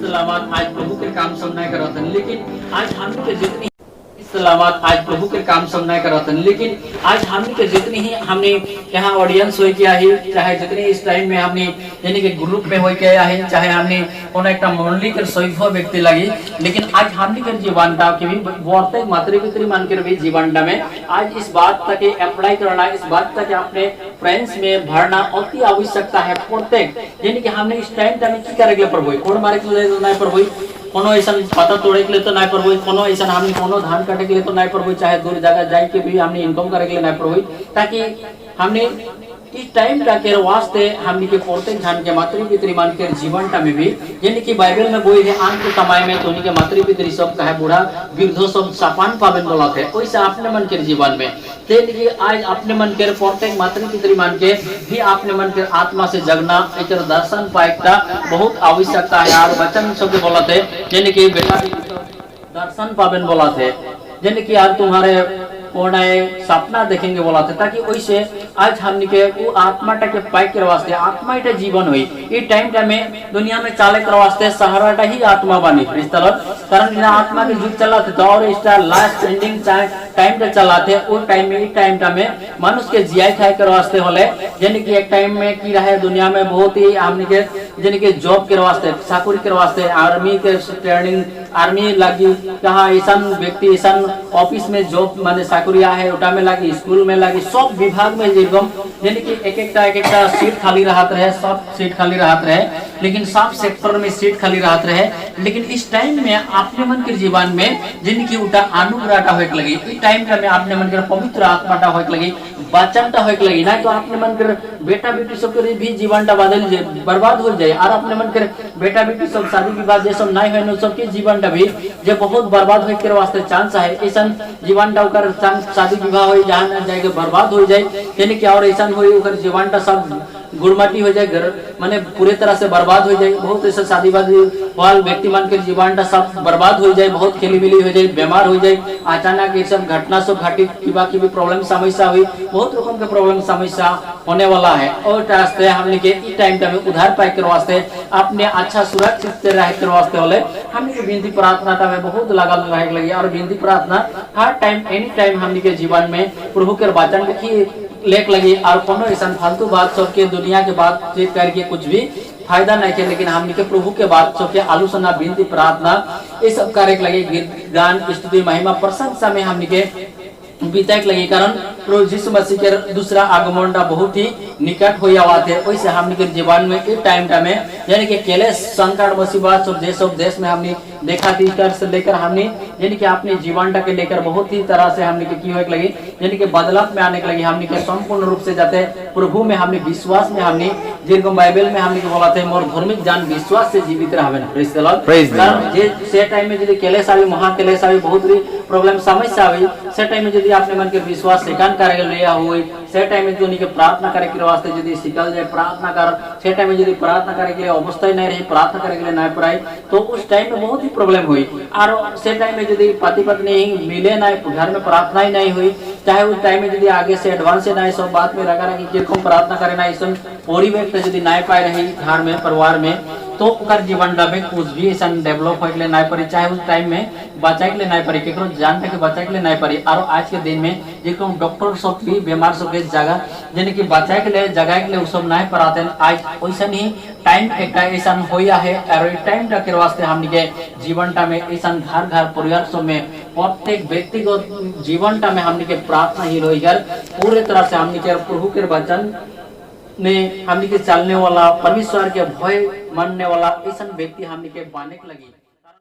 सलामत आज प्रभु के काम सब नहीं करत हन, लेकिन आज हम के जितनी सलामत आज प्रभु के काम सब नहीं करत हन, लेकिन आज हम के जितनी ही हमने यहाँ ऑडियंस हो किया है, चाहे जितने इस टाइम में हमने यानी कि ग्रुप में हो किया है, चाहे हमने कोनो एक मंडली के सैफो व्यक्ति लगी, लेकिन आज हमने के जीवनता के भी वर्तक मातृपितृ मान के भी जीवनता में आज इस बात तक अप्लाई करना, इस बात तक अपने फ्रेंड्स में भरना अति आवश्यकता है प्रत्येक। यानी कि हमने इस टाइम में की करे प्रभु कोड मारे के लिए नहीं प्रभु, कोनो ऐसा पता तोड़े के लिए तो नहीं प्रभु, कोनो ऐसा हमने कोनो धान काटे के लिए तो नहीं प्रभु, चाहे दूर जगह जाए के भी हमने इनकम करे के लिए नहीं प्रभु, ताकि हमने इस टाइम का के वास्ते हमने के प्रत्येक धान के मातृपितृ मान के जीवन टा में भी यानी कि बाइबल में बोई है आन के समय में तो उनके मातृपितृ सब कहे बूढ़ा वृद्धो सब सापान पावन बोला थे, वैसे अपने मन के जीवन में तेलिए आज अपने मन के प्रत्येक मातृपितृ मान के भी अपने मन के आत्मा से जगना एक दर्शन पाएगा बहुत आवश्यकता है। और वचन शब्द बोला थे यानी कि बेटा दर्शन पावन बोला थे, यानी कि यार तुम्हारे कौन है सपना देखेंगे बोला था, ताकि वैसे आज हमने के वो आत्मा के पाई के वास्ते आत्मा इटा जीवन हुई ये टाइम में दुनिया में चाले के वास्ते सहारा ही आत्मा बनी कारण आत्मा के युग चला थे, तो और इसका लास्ट एंडिंग टाइम पे चला थे वो टाइम में मनुष्य के जियाई खाए के वास्ते होले, यानी कि एक टाइम में की रहे दुनिया में बहुत ही हमने के यानी कि जॉब के वास्ते चाकरी के वास्ते आर्मी के ट्रेनिंग आर्मी लगी कहा ऐसा व्यक्ति ऐसा ऑफिस में जॉब माने चाकरिया है उटा में लगी स्कूल में लगी सब विभाग में एकदम यानी कि एक एक सीट खाली रहत रहे, सब सीट खाली रहत रहे, लेकिन सब सेक्टर में सीट खाली रहत रहे, लेकिन इस टाइम में अपने मन के जीवन में जिनकी उटा अनुग्रह होए लगी इस टाइम में अपने मन के पवित्र आत्मा होए लगी वचन होए लगी ना, तो अपने मन के बेटा बेटी सब के भी जीवन बदल बर्बाद हो जाए और अपने मन के बेटा बेटी सब शादी विवाह जे सब नहीं होने सबके जीवन भी जे बहुत बर्बाद होए के वास्ते चांस है, ऐसा जीवन शादी विवाह हो जहाँ जाएगा बर्बाद हो जाए, यानी कि और ऐसा हो जीवन सब गुड़माटी हो जाए, घर माने पूरे तरह से बर्बाद हो जाए, बहुत ऐसा शादीवादी वाल व्यक्ति मान के जीवन सब बर्बाद हो जाए, बहुत खेली मिली हो जाए, बीमार हो जाए, अचानक ये सब घटना सब घटी की भी प्रॉब्लम समस्या हुई, बहुत रकम के प्रॉब्लम समस्या होने वाला है। और रास्ते हमने के इस टाइम में उधार पाए के वास्ते अपने अच्छा सुरक्षित रह के वास्ते होले हमने के विनती प्रार्थना में बहुत लगल रहे लगी, और विनती प्रार्थना हर टाइम एनी टाइम हमने के जीवन में प्रभु के वचन की लेख लगी, और कोनो ऐसा फालतू बात सब के दुनिया के बात करके कुछ भी फायदा नहीं है, लेकिन हमने के प्रभु के बात सब के आलोचना विनती प्रार्थना ये सब कार्य लगे, गीत गान स्तुति महिमा प्रशंसा में हमने के बीतक लगी, कारण प्रभु यीशु मसीह के दूसरा आगमन बहुत ही निकट हो हुआ थे, वैसे हमने के जीवन में इस टाइम में यानी कि केले संकट मुसीबत सब देश में हमने देखा थी से लेकर हमने यानी कि अपने जीवन के लेकर बहुत ही तरह से हमने की होने लगी, यानी कि बदलाव में आने के लगी, हमने के संपूर्ण रूप से जाते प्रभु में हमने विश्वास में हमने जिनको बाइबल में हमने बोला थे मोर धार्मिक जान विश्वास से जीवित रहे, से टाइम में यदि केलेस आवी महाकेलेस आवी बहुत प्रॉब्लम समस्या हुई, से टाइम में यदि अपने मन के विश्वास सिकान करे लिया हुई, से टाइम में जो प्रार्थना करे के वास्ते यदि सिकल जाए प्रार्थना कर, से टाइम में यदि प्रार्थना करे के लिए अवस्था ही नहीं रही, प्रार्थना करे के लिए नहीं पड़ाई, तो उस टाइम में बहुत ही प्रॉब्लम हुई। और से टाइम में यदि पति पत्नी मिले नहीं, घर में प्रार्थना ही नहीं हुई, चाहे उस टाइम में यदि आगे से एडवांस से नहीं सब बात में लगा रहा कि प्रार्थना करे ना इस परिवेश यदि नहीं पाए रही घर में परिवार में, तो जीवन में कुछ भी ऐसा डेवलप होने नहीं पड़ी, चाहे उस टाइम में बचाए के लिए नहीं पड़ी, केकरो जान के बचाए के लिए नहीं पड़ी। और आज के दिन में जो डॉक्टर सब भी बीमार सब के जगह यानी कि बचाए के लिए जगह के लिए वो सब नहीं पढ़ाते हैं, आज वैसा ही टाइम एक ऐसा होया है, और टाइम के वास्ते हमने के जीवन में ऐसा घर घर परिवार सब में प्रत्येक व्यक्तिगत जीवन में हमने के प्रार्थना ही रही पूरे तरह से हमने के प्रभु के वचन ने हमने के चलने वाला परमेश्वर के भय मानने वाला ऐसा व्यक्ति हमने के बाने लगी।